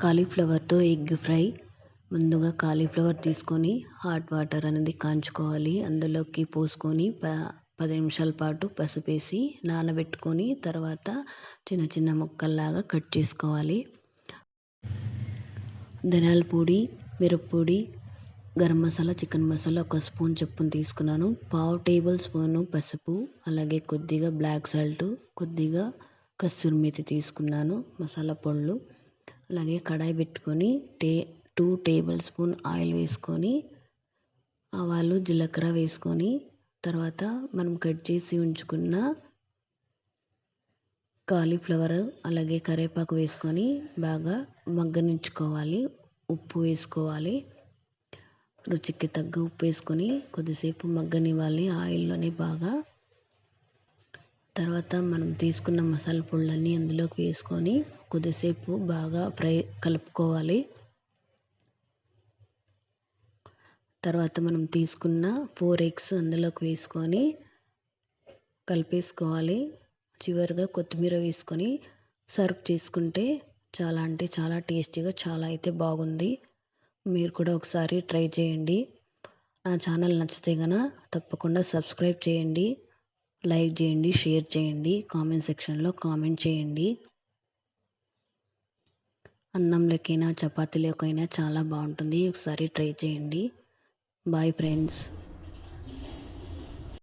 కాలీఫ్లవర్తో egg fry. ముందుగా cauliflower తీసుకొని హాట్ వాటర్ అనేది కాంచుకోవాలి. అందులోకి పోసుకొని 10 నిమిషాల పాటు పసుపేసి నానబెట్టుకొని తర్వాత చిన్న చిన్న ముక్కల్లాగా కట్ చేసుకోవాలి. ధనియాల పొడి, మిరప్పొడి, గరం మసాలా, చికెన్ మసాలా 1 స్పూన్ చొప్పున తీసుకున్నాను. పావు టేబుల్ స్పూను పసుపు, అలాగే కొద్దిగా బ్లాక్ సాల్ట్, కొద్దిగా కస్తూరి మేతి తీసుకున్నాను, మసాలా పొడులు. అలాగే కడాయి పెట్టుకొని 2 టేబుల్ స్పూన్ ఆయిల్ వేసుకొని ఆవాలు, జీలకర్ర వేసుకొని తర్వాత మనం కట్ చేసి ఉంచుకున్న కాలీఫ్లవర్ అలాగే కరివేపాకు వేసుకొని బాగా మగ్గనించుకోవాలి. ఉప్పు వేసుకోవాలి. రుచికి తగ్గ ఉప్పు వేసుకొని కొద్దిసేపు మగ్గనివ్వాలి ఆయిల్లోనే బాగా. తర్వాత మనం తీసుకున్న మసాలా పొడులన్నీ అందులోకి వేసుకొని కొద్దిసేపు బాగా కలుపుకోవాలి. తర్వాత మనం తీసుకున్న 4 ఎగ్స్ అందులోకి వేసుకొని కలిపేసుకోవాలి. చివరిగా కొత్తిమీర వేసుకొని సర్వ్ చేసుకుంటే చాలా అంటే చాలా టేస్టీగా, చాలా అయితే బాగుంది. మీరు కూడా ఒకసారి ట్రై చేయండి. నా ఛానల్ నచ్చితే గనుక తప్పకుండా సబ్స్క్రైబ్ చేయండి, లైక్ చేయండి, షేర్ చేయండి, కామెంట్ సెక్షన్లో కామెంట్ చేయండి. అన్నంలోకైనా చపాతీలోకైనా చాలా బాగుంటుంది. ఒకసారి ట్రై చేయండి. Bye friends.